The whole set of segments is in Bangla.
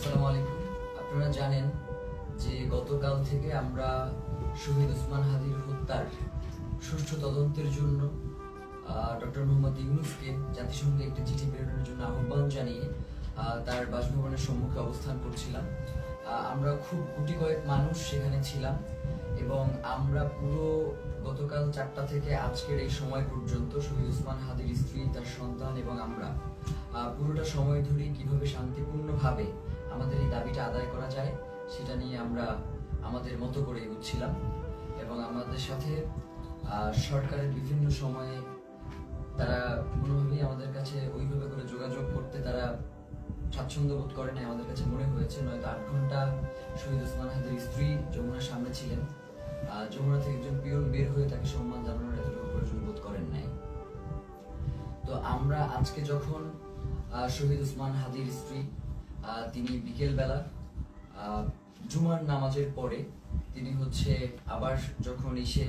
আসসালামু আলাইকুম। আপনারা জানেন যে গতকাল থেকে আমরা শহীদ ওসমান হাদির হত্যার সুষ্ঠু তদন্তের জন্য ডক্টর মোহাম্মদ ইউনূসকে জাতিসংঘে একটি চিঠি প্রেরণের জন্য আহ্বান জানিয়ে তার বাসভবনের সম্মুখে অবস্থান করছিলাম। আমরা খুব গুটি কয়েক মানুষ সেখানে ছিলাম এবং আমরা পুরো গতকাল 4টা থেকে আজকের এই সময় পর্যন্ত শহীদ ওসমান হাদির স্ত্রী, তার সন্তান এবং আমরা পুরোটা সময় ধরে কিভাবে শান্তিপূর্ণভাবে আমাদের এই দাবিটা আদায় করা যায় সেটা নিয়ে আমরা আমাদের মতো করে এগোচ্ছিলাম এবং আমাদের সাথে সরকারের বিভিন্ন সময়ে তারা কোনোভাবেই আমাদের কাছে ওইভাবে করে যোগাযোগ করতে তারা স্বাচ্ছন্দ্য বোধ করে নাই। আমাদের কাছে মনে হয়েছে নয়তো 8 ঘন্টা শহীদ ওসমান হাদির স্ত্রী যমুনার সামনে ছিলেন, যমুনা থেকে একজন পিয়ন বের হয়ে তাকে সম্মান জানানোর এতটুকু প্রয়োজন বোধ করেন নাই। তো আমরা আজকে যখন শহীদ ওসমান হাদির স্ত্রী তিনি বিকেল বেলা জুমার নামাজের পরে তিনি আবার যখন এসে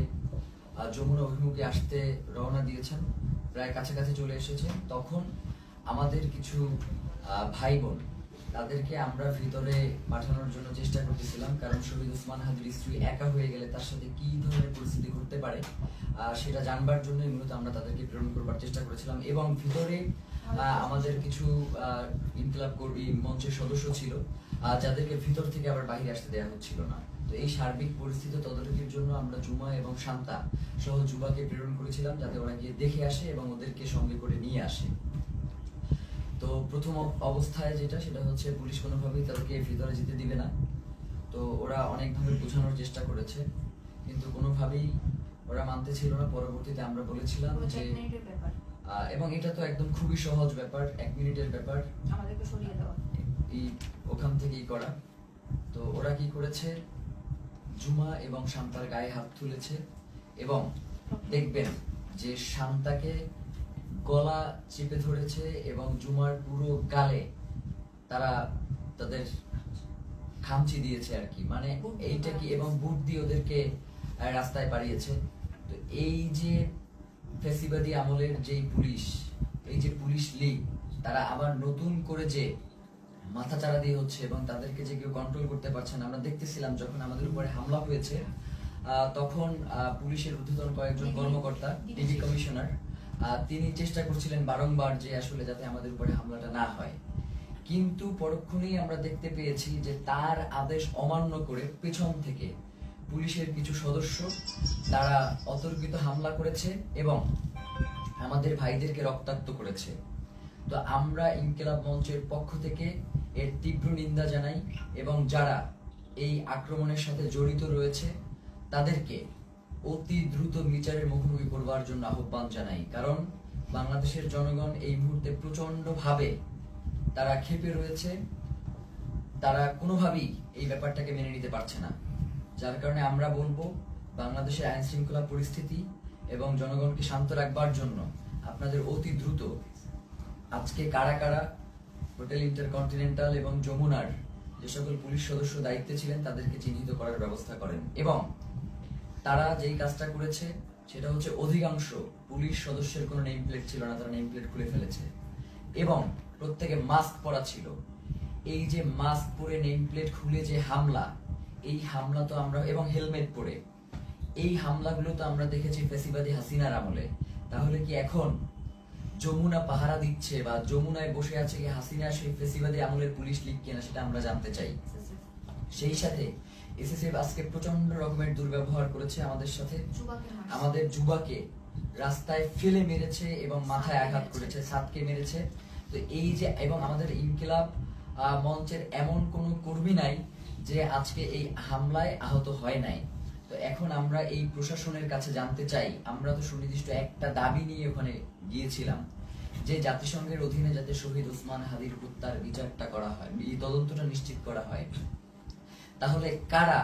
যমুনা অভিমুখে আসতে রওনা দিয়েছেন, প্রায় কাছাকাছি চলে এসেছেন, তখন আমাদের কিছু ভাই বোন তাদেরকে আমরা ভিতরে পাঠানোর জন্য চেষ্টা করতেছিলাম, কারণ শহীদ ওসমান হাদির স্ত্রী একা হয়ে গেলে তার সাথে কি ধরনের পরিস্থিতি ঘটতে পারে সেটা জানবার জন্য মূলত আমরা তাদেরকে প্রেরণ করবার চেষ্টা করেছিলাম। এবং ভিতরে আমাদের কিছু ইনকিলাব কর্মী মঞ্চের সদস্য ছিল যাদেরকে ভিতর থেকে আবার বাইরে আসতে দেওয়া হচ্ছিল না। তো এই সার্বিক পরিস্থিতি তদারকির জন্য আমরা জুমা এবং শান্তা সহ যুবাকে প্রেরণ করেছিলাম যাতে ওরা গিয়ে দেখে আসে এবং ওদেরকে সঙ্গে করে নিয়ে আসে। তো প্রথম অবস্থায় সেটা হচ্ছে পুলিশ কোনোভাবেই তাদেরকে ভিতরে যেতে দিবে না। তো ওরা অনেকভাবে বোঝানোর চেষ্টা করেছে কিন্তু কোনোভাবেই ওরা মানতে ছিল না। পরবর্তীতে আমরা বলেছিলাম যে এবং এটা তো একদম খুবই সহজ ব্যাপার, 1 মিনিটের ব্যাপার, আমাদেরকে সরিয়ে দেওয়া এই ওখান থেকেই করা। তো ওরা কি করেছে, জুমা এবং শান্তার গায়ে হাত তুলেছে এবং দেখবেন যে শান্তাকে গলা চেপে ধরেছে এবং জুমার পুরো গালে তারা তাদের খামচি দিয়েছে আর কি, মানে এইটা কি, এবং বুট দিয়ে ওদেরকে রাস্তায় পাঠিয়েছে। তো এই যে ফ্যাসিবাদী আমলের যেই পুলিশ, এই যে পুলিশ লীগ, তারা আবার নতুন করে যে মাথাচাড়া দিয়ে হচ্ছে এবং তাদেরকে যে কেউ কন্ট্রোল করতে পারছে না। আমরা দেখতেছিলাম যখন আমাদের উপরে হামলা হয়েছে তখন পুলিশের ঊর্ধ্বতন কয়েকজন কর্মকর্তা, ডিবি কমিশনার, তিনি চেষ্টা করছিলেন বারংবার যে আসলে যাতে আমাদের উপরে হামলাটা না হয়, কিন্তু পরক্ষণেই আমরা দেখতে পেয়েছি যে তার আদেশ অমান্য করে পেছন থেকে পুলিশের কিছু সদস্য তারা অতর্কিত হামলা করেছে এবং আমাদের ভাইদেরকে রক্তাক্ত করেছে। তো আমরা ইনকিলাব মঞ্চের পক্ষ থেকে এর তীব্র নিন্দা জানাই এবং যারা এই আক্রমণের সাথে জড়িত রয়েছে তাদেরকে অতি দ্রুত বিচারের মুখোমুখি করবার জন্য আহ্বান জানাই। কারণ বাংলাদেশের জনগণ এই মুহূর্তে প্রচন্ডভাবে তারা ক্ষেপে রয়েছে, তারা কোনোভাবেই এই ব্যাপারটাকে মেনে নিতে পারছে না। যার কারণে আমরা বলবো বাংলাদেশের আইন শৃঙ্খলা পরিস্থিতি এবং জনগণকে শান্ত রাখবার জন্য আপনাদের অতি দ্রুত আজকে কারা কারা হোটেল ইন্টারকন্টিনেন্টাল এবং যমুনার যে সকল পুলিশ সদস্য দায়িত্বে ছিলেন তাদেরকে চিহ্নিত করার ব্যবস্থা করেন। এবং তারা যেই কাজটা করেছে সেটা হচ্ছে অধিকাংশ পুলিশ সদস্যের কোনো নেম প্লেট ছিল না, তারা নেম প্লেট খুলে ফেলেছে এবং প্রত্যেকে মাস্ক পরা ছিল। এই যে মাস্ক পরে নেম প্লেট খুলে যে হামলা, এই হামলা তো আমরা, এবং হেলমেট পরে এই হামলাগুলো তো আমরা দেখেছি ফ্যাসিবাদী হাসিনার আমলে। তাহলে কি এখন যমুনা পাহারা দিচ্ছে বা যমুনায় বসে আছে কি হাসিনা সেই ফ্যাসিবাদী আমলের পুলিশ লীগ কিনা সেটা আমরা জানতে চাই। সেই সাথে এসএসএফ আজকে প্রচন্ড রকমের দুর্ব্যবহার করেছে আমাদের সাথে, আমাদের যুবাকে রাস্তায় ফেলে মেরেছে এবং মাথায় আঘাত করেছে, ছাদকে মেরেছে। তো এই যে, এবং আমাদের ইনকিলাব মঞ্চের এমন কোনো কর্মী নাই যে আজকে এই হামলায় আহত হয় নাই। তো এখন আমরা এই প্রশাসনের কাছে জানতে চাই, আমরা তো সুনির্দিষ্ট একটা দাবি নিয়ে ওখানে গিয়েছিলাম যে জাতিসংঘের অধীনে যাতে শহীদ ওসমান হাদির হত্যার বিচারটা করা হয়, এই তদন্তটা নিশ্চিত করা হয়। তাহলে কারা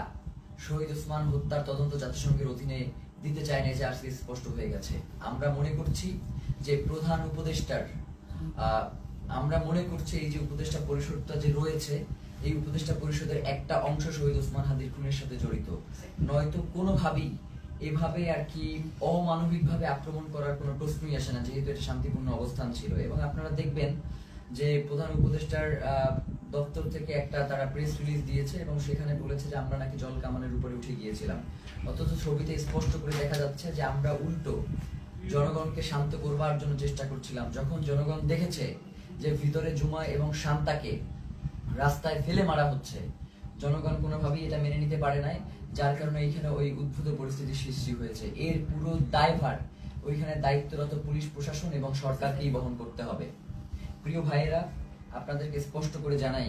শহীদ ওসমান হত্যার তদন্ত জাতিসংঘের অধীনে দিতে চায় না, যে আজকে স্পষ্ট হয়ে গেছে। আমরা মনে করছি যে প্রধান উপদেষ্টার, আমরা মনে করছি এই যে উপদেষ্টা পরিষদটা যে রয়েছে, এই উপদেষ্টা পরিষদের একটা অংশ শহীদ ওসমান হাদির খুনের সাথে জড়িত, নয়তো কোনোভাবেই এভাবে আর কি অমানবিকভাবে আক্রমণ করার কোনো প্রশ্নই আসে না, যেহেতু এটা শান্তিপূর্ণ অবস্থান ছিল। এবং আপনারা দেখবেন যে প্রধান উপদেষ্টার দপ্তর থেকে একটা তারা প্রেস রিলিজ দিয়েছে এবং সেখানে বলেছে যে আমরা নাকি জল কামানের উপরে উঠে গিয়েছিলাম, অথচ ছবিতে স্পষ্ট করে দেখা যাচ্ছে যে আমরা উল্টো জনগণকে শান্ত করবার জন্য চেষ্টা করছিলাম। যখন জনগণ দেখেছে যে ভিতরে জুমা এবং শান্তাকে রাস্তায় ফেলে মারা হচ্ছে, জনগণ কোনোভাবেই এটা মেনে নিতে পারে নাই, যার কারণে এইখানে ওই উদ্ভূত পরিস্থিতির সৃষ্টি হয়েছে। এর পুরো দায়ভার ওইখানে দায়িত্বরত পুলিশ প্রশাসন এবং সরকারকেই বহন করতে হবে। প্রিয় ভাইয়েরা, আপনাদেরকে স্পষ্ট করে জানাই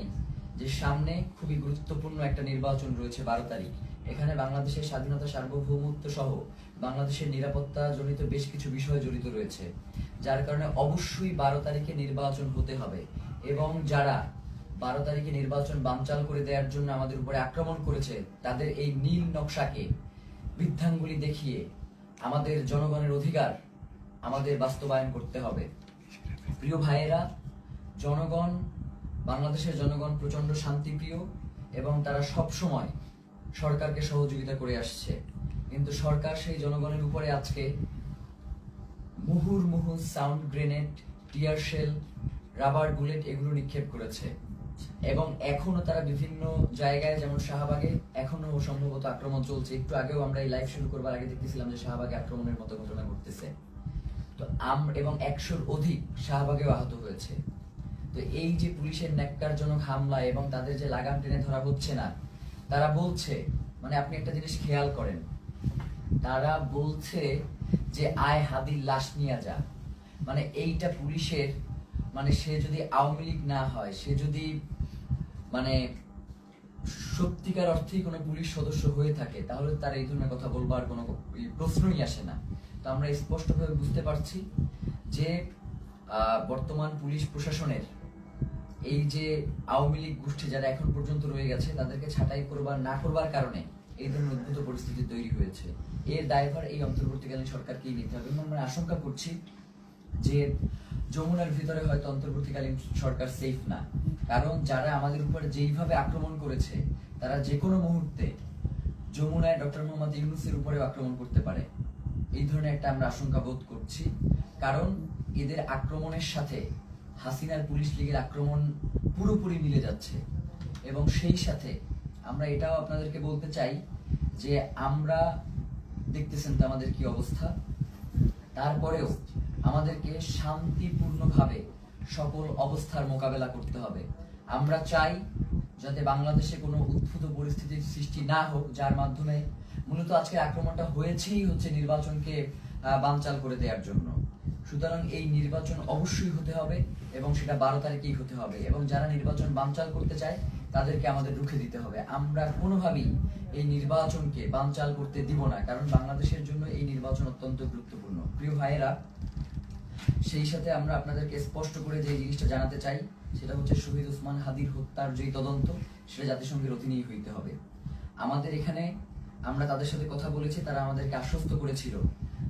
যে সামনে খুবই গুরুত্বপূর্ণ একটা নির্বাচন রয়েছে 12 তারিখ। এখানে বাংলাদেশের স্বাধীনতা, সার্বভৌমত্ব সহ বাংলাদেশের নিরাপত্তা জনিত বেশ কিছু বিষয় জড়িত রয়েছে, যার কারণে অবশ্যই 12 তারিখে নির্বাচন হতে হবে। এবং যারা 12 তারিখে নির্বাচন বানচাল করে দেওয়ার জন্য আমাদের উপরে আক্রমণ করেছে, তাদের এই নীল নকশাকে বৃদ্ধাঙ্গুলি দেখিয়ে আমাদের জনগণের অধিকার আমাদের বাস্তবায়ন করতে হবে। প্রিয় ভাইয়েরা, জনগণ, বাংলাদেশের জনগণ প্রচন্ড শান্তিপ্রিয় এবং তারা সব সময় সরকারকে সহযোগিতা করে আসছে, কিন্তু সরকার সেই জনগণের উপরে আজকে মুহুর্মুহু sound grenade, tear shell, rubber bullet এগুলো নিক্ষেপ করেছে। এবং এখনো তারা বিভিন্ন জায়গায়, যেমন শাহবাগে এখনো সম্ভবত আক্রমণ চলছে। একটু আগেও আমরা এই লাইভ শুরু করবার আগে দেখতেছিলাম যে শাহবাগে আক্রমণের মতো ঘটনা ঘটতেছে। তো এবং 100-র অধিক শাহবাগেও আহত হয়েছে। তো এই যে পুলিশের ন্যাক্কারজনক হামলা এবং তাদের যে লাগাম টেনে ধরা হচ্ছে না, তারা বলছে, মানে আপনি একটা জিনিস খেয়াল করেন, তারা বলছে যে আয় হাদির লাশ নিয়ে যা। মানে এইটা পুলিশের, মানে সে যদি আওয়ামী লীগ না হয়, সে যদি মানে সত্যিকার অর্থেই কোনো পুলিশ সদস্য হয়ে থাকে, তাহলে তার এই ধরনের কথা বলবার কোনো প্রশ্নই আসে না। তো আমরা স্পষ্টভাবে বুঝতে পারছি যে বর্তমান পুলিশ প্রশাসনের এই যে আওয়ামী লীগ গোষ্ঠী যারা এখন পর্যন্ত রয়ে গেছে, তাদেরকে ছাঁটাই করবার না করবার কারণে এই ধরনের উদ্ভূত পরিস্থিতি তৈরি হয়েছে। এর দায়ভার এই অন্তর্বর্তীকালীন সরকারকেই নিতে হবে। এবং আমরা আশঙ্কা করছি যে যমুনার ভিতরে হয়তো অন্তর্বর্তীকালীন সরকার সেফ না, কারণ যারা আমাদের উপরে যেইভাবে আক্রমণ করেছে, তারা যে কোনো মুহূর্তে যমুনায় ডক্টর মোহাম্মদ ইউনূসের উপরে আক্রমণ করতে পারে। এই ধরনের একটা আমরা আশঙ্কা বোধ করছি, কারণ এদের আক্রমণের সাথে হাসিনার পুলিশ লীগের আক্রমণ পুরোপুরি মিলে যাচ্ছে। এবং সেই সাথে আমরা এটাও আপনাদেরকে বলতে চাই যে আমরা দেখতেছেন তো আমাদের কি অবস্থা, তারপরেও আমাদেরকে শান্তিপূর্ণভাবে সকল অবস্থার মোকাবেলা করতে হবে। আমরা চাই যাতে বাংলাদেশে কোনো উদ্ভূত পরিস্থিতির সৃষ্টি না হোক, যার মাধ্যমে মূলত আজকে আক্রমণটা হয়েছেই হচ্ছে নির্বাচনকে বানচাল করে দেওয়ার জন্য। সুতরাং এই নির্বাচন অবশ্যই হতে হবে এবং সেটা 12 তারিখেই হতে হবে। এবং যারা নির্বাচন বানচাল করতে চায়, তাদেরকে আমাদের রুখে দিতে হবে। আমরা কোনোভাবেই এই নির্বাচনকে বানচাল করতে দিব না, কারণ বাংলাদেশের জন্য এই নির্বাচন অত্যন্ত গুরুত্বপূর্ণ। প্রিয় ভাইয়েরা, সেই সাথে আমরা আপনাদেরকে স্পষ্ট করে যে জিনিসটা জানাতে চাই, সেটা হচ্ছে শহীদ ওসমান হাদির হত্যার যে তদন্ত, সেটা জাতিসংঘের অধীনেই হইতে হবে। আমাদের এখানে আমরা তাদের সাথে কথা বলেছি, তারা আমাদেরকে আশ্বস্ত করেছিল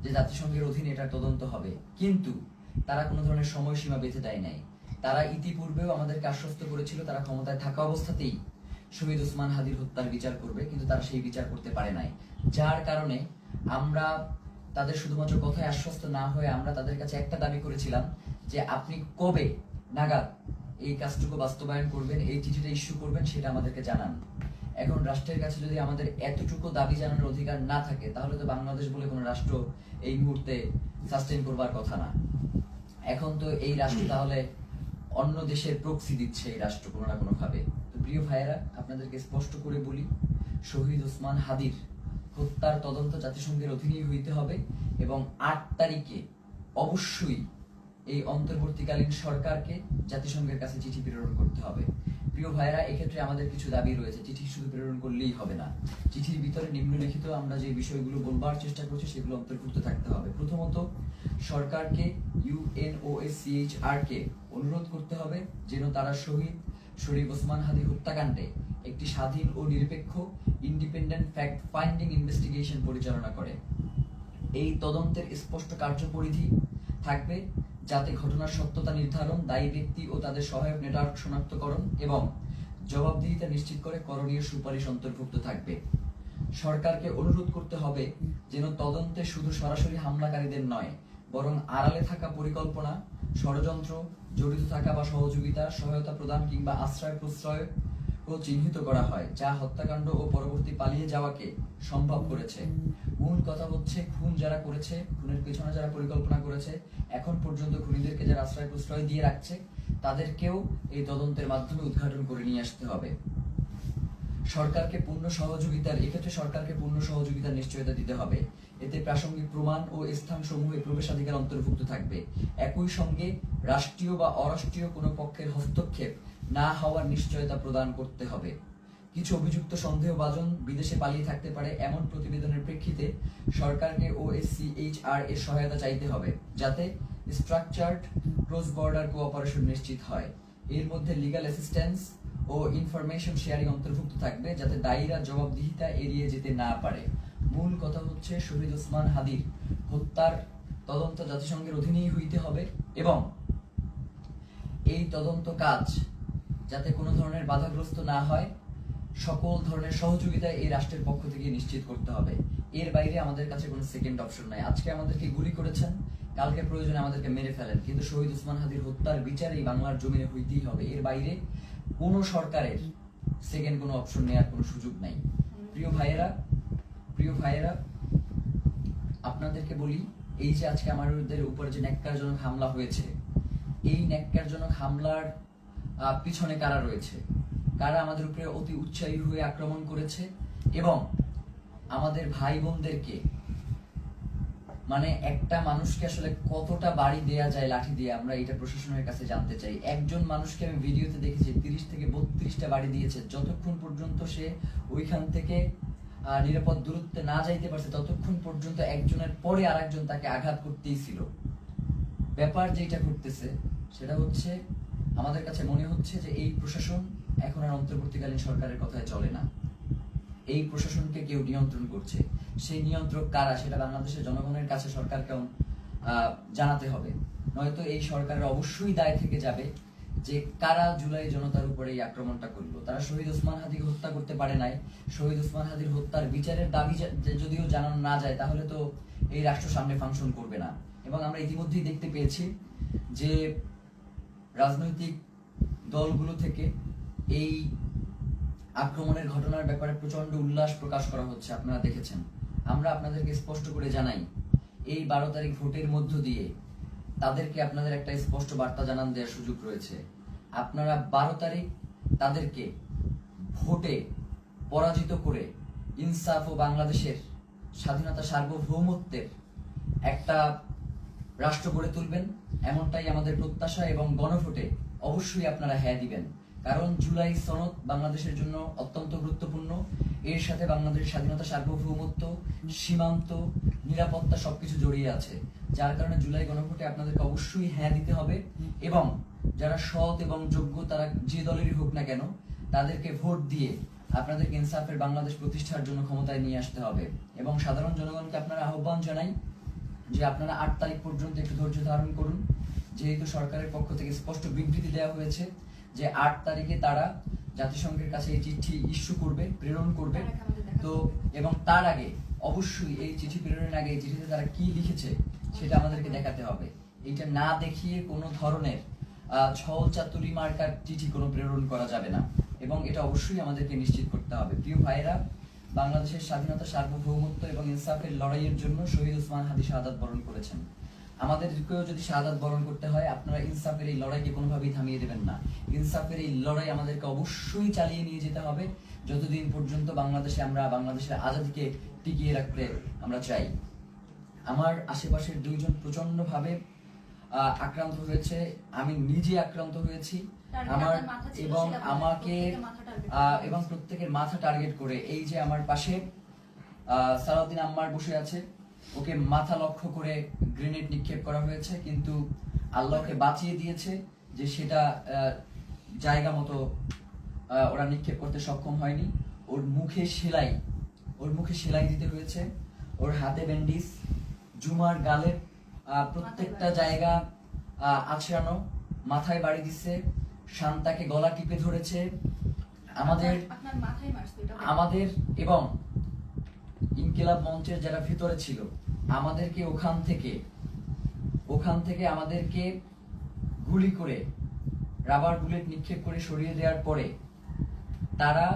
যে জাতিসংঘের অধীনে এটার তদন্ত হবে, কিন্তু তারা কোনো ধরনের সময়সীমা বেঁধে দেয় নাই। তারা ইতিপূর্বেও আমাদেরকে আশ্বস্ত করেছিল তারা ক্ষমতায় থাকা অবস্থাতেই শহীদ ওসমান হাদির হত্যার বিচার করবে, কিন্তু তারা সেই বিচার করতে পারে নাই। যার কারণে আমরা তাদের শুধুমাত্র কথায় আশ্বস্ত না হয়ে আমরা তাদের কাছে একটা দাবি করেছিলাম যে আপনি কবে নাগাদ এই কাজটুকু বাস্তবায়ন করবেন, এই চিঠিটা ইস্যু করবেন, সেটা আমাদেরকে জানান। এখন রাষ্ট্রের কাছে যদি আমাদের এতটুকু দাবি জানানোর অধিকার না থাকে, তাহলে তো বাংলাদেশ বলে কোনো রাষ্ট্র এই মুহূর্তে সাস্টেইন করবার কথা না। এখন তো এই রাষ্ট্র তাহলে অন্য দেশের প্রক্সি দিচ্ছে এই রাষ্ট্র কোনো না কোনো ভাবে। তো প্রিয় ভাইয়েরা, আপনাদেরকে স্পষ্ট করে বলি, শহীদ ওসমান হাদির হত্যার তদন্ত জাতিসংঘের অধীনেই হইতে হবে এবং 8 তারিখে অবশ্যই এই অন্তর্বর্তীকালীন সরকারকে জাতিসংঘের কাছে চিঠি প্রেরণ করতে হবে। প্রিয় ভাইয়েরা, এক্ষেত্রে আমাদের কিছু দাবি রয়েছে। চিঠি শুধু প্রেরণ করলেই হবে না, চিঠির ভিতরে নিম্নলিখিত আমরা যে বিষয়গুলো বলবার চেষ্টা করছি সেগুলো অন্তর্ভুক্ত থাকতে হবে। প্রথমত, সরকারকে UNOSCHR কে অনুরোধ করতে হবে যেন তারা শহীদ শরীফ ওসমান হাদি হত্যাকাণ্ডে একটি স্বাধীন ও নিরপেক্ষ ইন্ডিপেন্ডেন্ট ফ্যাক্ট ফাইন্ডিং ইনভেস্টিগেশন পরিচালনা করে। এই তদন্তের স্পষ্ট কার্যপরিধি থাকবে যাতে ঘটনার সত্যতা নির্ধারণ, দায়ী ব্যক্তি ও তাদের সহায়ক নেটওয়ার্ক শনাক্তকরণ এবং জবাবদিহিতা নিশ্চিত করে করণীয় সুপারিশ অন্তর্ভুক্ত থাকবে। সরকারকে অনুরোধ করতে হবে যেন তদন্তে শুধু সরাসরি হামলাকারীদের নয়, বরং আড়ালে থাকা পরিকল্পনা, ষড়যন্ত্র, জড়িত থাকা বা সহযোগিতা, সহায়তা প্রদান কিংবা আশ্রয় প্রশ্রয় ও চিহ্নিত করা হয়, যা হত্যাকাণ্ড ও পরবর্তী পালিয়ে যাওয়াকে সম্ভব করেছে। মূল কথা হচ্ছে, খুন যারা করেছে, খুনের পেছনে যারা পরিকল্পনা করেছে, এখন পর্যন্ত খুনিদেরকে যারা আশ্রয় প্রশ্রয় দিয়ে রাখছে, তাদেরকেও এই তদন্তের মাধ্যমে উদ্ঘাটন করে নিয়ে আসতে হবে। সরকারকে পূর্ণ সহযোগিতার এক্ষেত্রে সরকারকে পূর্ণ সহযোগিতার নিশ্চয়তা দিতে হবে। এতে প্রাসঙ্গিক প্রমাণ ও স্থানসমূহে প্রবেশাধিকার অন্তর্ভুক্ত থাকবে। একই সঙ্গে রাষ্ট্রীয় বা অরাষ্ট্রীয় কোনো পক্ষের হস্তক্ষেপ না হওয়ার নিশ্চয়তা প্রদান করতে হবে। কিছু অভিযুক্ত সন্দেহভাজন বিদেশে পালিয়ে থাকতে পারে এমন প্রতিবেদনের প্রেক্ষিতে সরকারকে OSCHR এর সহায়তা চাইতে হবে, যাতে স্ট্রাকচারড ক্রস বর্ডার কোঅপারেশন নিশ্চিত হয়। এর মধ্যে লিগ্যাল অ্যাসিস্ট্যান্স ও ইনফরমেশন শেয়ারিং অন্তর্ভুক্ত থাকবে, যাতে দায়ীরা জবাবদিহিতা এড়িয়ে যেতে না পারে। মূল কথা হচ্ছে, শহীদ ওসমান হাদির হত্যার তদন্ত জাতিসংঘের অধীনেই হইতে হবে এবং এই তদন্ত কাজ যাতে কোনো ধরনের বাধাগ্রস্ত না হয়, সকল ধরনের সহযোগিতা এই রাষ্ট্রের পক্ষ থেকে নিশ্চিত করতে হবে। এর বাইরে আমাদের কাছে কোনো সেকেন্ড অপশন নাই। আজকে আমাদেরকে গুলি করেছেন, কালকে প্রয়োজনে আমাদেরকে মেরে ফেলেন, কিন্তু শহীদ ওসমান হাদির হত্যার বিচার এই বাংলার জমিনে হইতেই হবে। এর বাইরে কোনো সরকারের সেকেন্ড কোনো অপশন নেওয়ার কোনো সুযোগ নাই। প্রিয় ভাইয়েরা, আপনাদেরকে বলি, এই যে আজকে আমাদের উপরে যে ন্যাক্কারজনক হামলা হয়েছে, এই ন্যাক্কারজনক হামলার পিছনে কারা রয়েছে, কারা আমাদের উপরে অতি উৎসাহী হয়ে আক্রমণ করেছে এবং আমাদের ভাই বোনদেরকে, মানে একটা মানুষকে আসলে কতটা বাড়ি দেয়া যায় লাঠি দিয়ে, আমরা এটা প্রশাসনের কাছে জানতে চাই। একজন মানুষকে আমি ভিডিওতে দেখেছি 30 থেকে 32টা বাড়ি দিয়েছে। যতক্ষণ পর্যন্ত সে ওইখান থেকে নিরাপদ দূরত্বে না যাইতে পারছে, ততক্ষণ পর্যন্ত একজনের পরে আরেকজন তাকে আঘাত করতেই ছিল। ব্যাপার যেটা করতেছে সেটা হচ্ছে, আমাদের কাছে মনে হচ্ছে যে এই প্রশাসন এখন আর অন্তর্বর্তীকালীন সরকারের কথায় চলে না। এই প্রশাসনকে কেউ নিয়ন্ত্রণ করছে। সেই নিয়ন্ত্রক কারা, সেটা বাংলাদেশের জনগণের কাছে সরকারকে জানাতে হবে। নয়তো এই সরকারের অবশ্যই দায় থেকে যাবে যে কারা জুলাই জনতার উপরে এই আক্রমণটা করলো। তারা শহীদ ওসমান হাদিকে হত্যা করতে পারে নাই। শহীদ ওসমান হাদির হত্যার বিচারের দাবি যদিও জানানো না যায়, তাহলে তো এই রাষ্ট্র সামনে ফাংশন করবে না। এবং আমরা ইতিমধ্যেই দেখতে পেয়েছি যে রাজনৈতিক দলগুলো থেকে এই আক্রমণের ঘটনার ব্যাপারে প্রচন্ড উল্লাস প্রকাশ করা হচ্ছে, আপনারা দেখেছেন। আমরা আপনাদেরকে স্পষ্ট করে জানাই, এই 12 তারিখ ভোটের মধ্য দিয়ে তাদেরকে আপনাদের একটা স্পষ্ট বার্তা জানান দেওয়ার সুযোগ রয়েছে। আপনারা 12 তারিখ তাদেরকে ভোটে পরাজিত করে ইনসাফ ও বাংলাদেশের স্বাধীনতা সার্বভৌমত্বের একটা রাষ্ট্র গড়ে তুলবেন, এমনটাই আমাদের প্রত্যাশা। এবং গণভোটে অবশ্যই আপনারা হ্যাঁ দিবেন, কারণ জুলাই সনদ বাংলাদেশের জন্য অত্যন্ত গুরুত্বপূর্ণ। এর সাথে বাংলাদেশের স্বাধীনতা সার্বভৌমত্ব, সীমান্ত, নিরাপত্তা সবকিছু জড়িয়ে আছে। যার কারণে জুলাই গণভোটে আপনাদেরকে অবশ্যই হ্যাঁ দিতে হবে এবং যারা সৎ এবং যোগ্য, তারা যে দলেরই হোক না কেন, তাদেরকে ভোট দিয়ে আপনাদেরকে ইনসাফের বাংলাদেশ প্রতিষ্ঠার জন্য ক্ষমতায় নিয়ে আসতে হবে। এবং সাধারণ জনগণকে আপনারা আহ্বান জানাই যে আপনারা 8 তারিখ পর্যন্ত একটু ধৈর্য ধারণ করুন, যেহেতু সরকারের পক্ষ থেকে স্পষ্ট বিবৃতি দেওয়া হয়েছে যে 8 তারিখে তারা জাতিসংঘের কাছে এই চিঠি ইস্যু করবে, প্রেরণ করবে। তো এবং তার আগে অবশ্যই এই চিঠি প্রেরণের আগে এই চিঠিতে তারা কি লিখেছে সেটা আমাদেরকে দেখাতে হবে। এইটা না দেখিয়ে কোনো ধরনের ছল চাতুরি মার্কার চিঠি কোনো প্রেরণ করা যাবে না এবং এটা অবশ্যই আমাদেরকে নিশ্চিত করতে হবে। প্রিয় ভাইয়েরা, বাংলাদেশের স্বাধীনতা সার্বভৌমত্ব এবং ইনসাফের লড়াইয়ের জন্য শহীদ ওসমান হাদি শাহাদাত বরণ করেছেন। আমাদেরকেও যদি শাহাদাত বরণ করতে হয়, আপনারা ইনসাফের এই লড়াইকে কোনোভাবেই থামিয়ে দেবেন না। ইনসাফের এই লড়াই আমাদেরকে অবশ্যই চালিয়ে নিয়ে যেতে হবে যতদিন পর্যন্ত বাংলাদেশে আমরা বাংলাদেশের আজাদীকে টিকিয়ে রাখতে আমরা চাই। আমার আশেপাশের 2 জন প্রচন্ডভাবে আক্রান্ত হয়েছে, আমি নিজে আক্রান্ত হয়েছি। আমার এবং আমাকে এবং প্রত্যেকের মাথা টার্গেট করে, এই যে আমার পাশে সালাউদ্দিন আম্মার বসে আছে, ওকে মাথা লক্ষ্য করে গ্রেনেড নিক্ষেপ করা হয়েছে, কিন্তু আল্লাহকে বাঁচিয়ে দিয়েছে যে সেটা জায়গা মতো ওরা নিক্ষেপ করতে সক্ষম হয়নি। ওর মুখে সেলাই দিতে হয়েছে, ওর হাতে ব্যান্ডিজ, জুমার গালের প্রত্যেকটা জায়গা আছড়ানো, মাথায় বাড়ি দিচ্ছে, শান্তাকে গলা টিপে ধরেছে। আমাদের এবং ইনকিলাব মঞ্চের যারা ভিতরে ছিল, আমাদেরকে ওখান থেকে ওখান থেকে আমাদেরকে গুলি করে, রাবার বুলেট নিক্ষেপ করে সরিয়ে দেওয়ার পরে তারা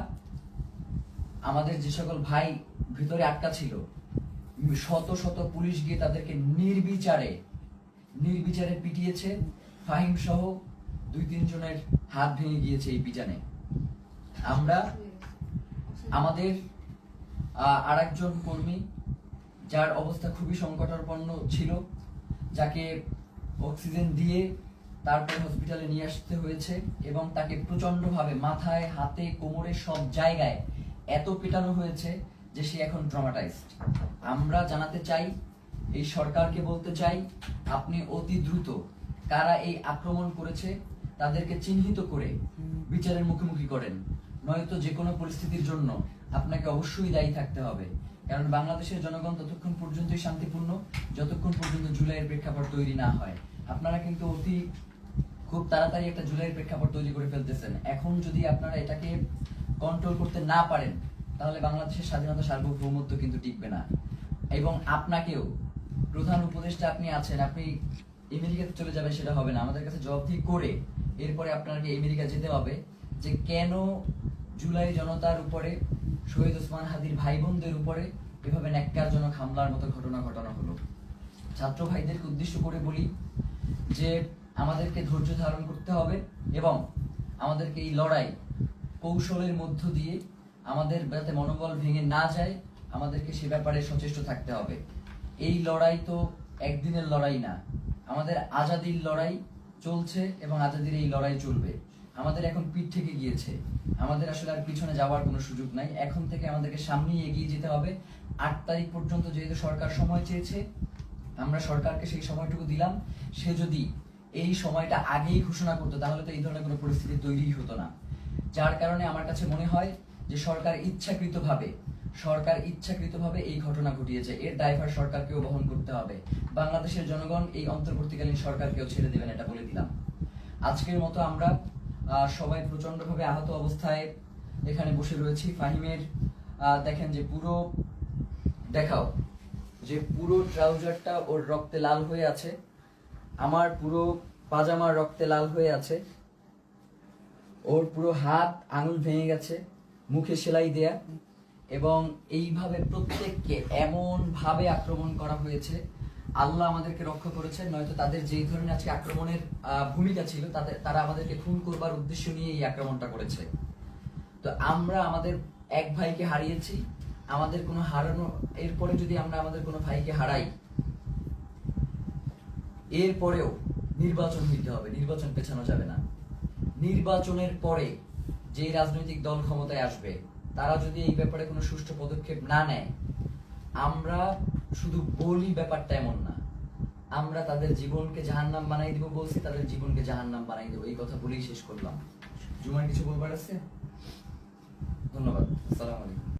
আমাদের যে সকল ভাই ভিতরে আটকা ছিল, শত শত পুলিশ গিয়ে তাদেরকে নির্বিচারে পিটিয়েছে। ফাহিম সহ 2-3 জনের হাত ভেঙে গিয়েছে এই পিটানে। আমরা আমাদের আরেকজন কর্মী যার অবস্থা খুবই সংকটাপন্ন ছিল, যাকে অক্সিজেন দিয়ে তারপর হসপিটালে নিয়ে আসতে হয়েছে এবং তাকে প্রচন্ডভাবে মাথায়, হাতে, কোমরে সব জায়গায় এত পেটানো হয়েছে যে সে এখন ট্রমাটাইজড। আমরা জানাতে চাই, এই সরকারকে বলতে চাই, আপনি অতি দ্রুত কারা এই আক্রমণ করেছে তাদেরকে চিহ্নিত করে বিচারের মুখোমুখি করেন, নয়তো যে কোনো পরিস্থিতির জন্য আপনাকে অবশ্যই দায়ী থাকতে হবে। কারণ বাংলাদেশের জনগণ ততক্ষণ পর্যন্তই শান্তিপূর্ণ যতক্ষণ পর্যন্ত জুলাইয়ের প্রেক্ষাপট তৈরি না হয়। আপনারা কিন্তু খুব তাড়াতাড়ি একটা জুলাইয়ের প্রেক্ষাপট তৈরি করে ফেলতেছেন। এখন যদি আপনারা এটাকে কন্ট্রোল করতে না পারেন তাহলে বাংলাদেশের স্বাধীনতা, সার্বভৌমত্ব কিন্তু টিকবে না। এবং আপনাকেও, প্রধান উপদেষ্টা আপনি আছেন, আপনি আমেরিকাতে চলে যাবেন সেটা হবে না। আমাদের কাছে জবাবদিহি করে এরপরে আপনাকে আমেরিকা যেতে হবে যে কেন জুলাই জনতার উপরে, শহীদ ওসমান হাদির ভাই বোনদের উপরে এভাবে ন্যাক্কারজনক হামলার মতো ঘটনা ঘটানো হলো। ছাত্র ভাইদেরকে উদ্দেশ্য করে বলি যে আমাদেরকে ধৈর্য ধারণ করতে হবে এবং আমাদেরকে এই লড়াই কৌশলের মধ্য দিয়ে, আমাদের যাতে মনোবল ভেঙে না যায়, আমাদেরকে সে ব্যাপারে সচেষ্ট থাকতে হবে। এই লড়াই তো একদিনের লড়াই না, আমাদের আজাদির লড়াই চলছে এবং আজাদির এই লড়াই চলবে। আমাদের এখন পিঠ থেকে গিয়েছে, আমাদের আসলে আর পিছনে যাওয়ার কোনো সুযোগ নাই। এখন থেকে আমাদেরকে সামনেই এগিয়ে যেতে হবে। 8 তারিখ পর্যন্ত যেহেতু সরকার সময় চেয়েছে, আমরা সরকারকে সেই সময়টুকু দিলাম। সে যদি এই সময়টা আগেই ঘোষণা করতো তাহলে তো এই ধরনের কোনো পরিস্থিতি তৈরি হতো না। যার কারণে আমার কাছে মনে হয় যে সরকার ইচ্ছাকৃতভাবে এই ঘটনা ঘটিয়েছে। এর দায়ভার সরকারকেও বহন করতে হবে। বাংলাদেশের জনগণ এই অন্তর্বর্তীকালীন সরকারকেও ছেড়ে দেবেন, এটা বলে দিলাম। আজকের মতো আমরা সবাই প্রচন্ডভাবে আহত অবস্থায় এখানে বসে রয়েছি। ফাহিমের দেখেন যে পুরো ট্রাউজারটা ওর রক্তে লাল হয়ে আছে, আমার পুরো পাজামার রক্তে লাল হয়ে আছে, ওর পুরো হাত আঙুল ভেঙে গেছে, মুখে সেলাই দেয়া, এবং এইভাবে প্রত্যেককে এমন ভাবে আক্রমণ করা হয়েছে। আল্লাহ আমাদেরকে রক্ষা করেছেন, নয়তো তাদের যেই ধরনের আজকে আক্রমণের ভূমিকা ছিল, তারা আমাদেরকে খুন করবার উদ্দেশ্য নিয়ে এই আক্রমণটা করেছে। তো আমরা আমাদের এক ভাইকে হারিয়েছি, আমাদের কোনো হারানো, এরপরে যদি আমরা আমাদের কোনো ভাইকে হারাই, এরপরেও নির্বাচন হইতে হবে, নির্বাচন পেছানো যাবে না। নির্বাচনের পরে যে রাজনৈতিক দল ক্ষমতায় আসবে তারা যদি এই ব্যাপারে কোনো সুষ্ঠু পদক্ষেপ না নেয়, আমরা শুধু বলি ব্যাপারটা এমন না, আমরা তাদের জীবনকে জাহান্নাম বানাই দিব বলছি, তাদের জীবনকে জাহান্নাম বানাই দেবো, এই কথা বলেই শেষ করলাম। জুমার কিছু বলবার আছে? ধন্যবাদ। আসসালামু আলাইকুম।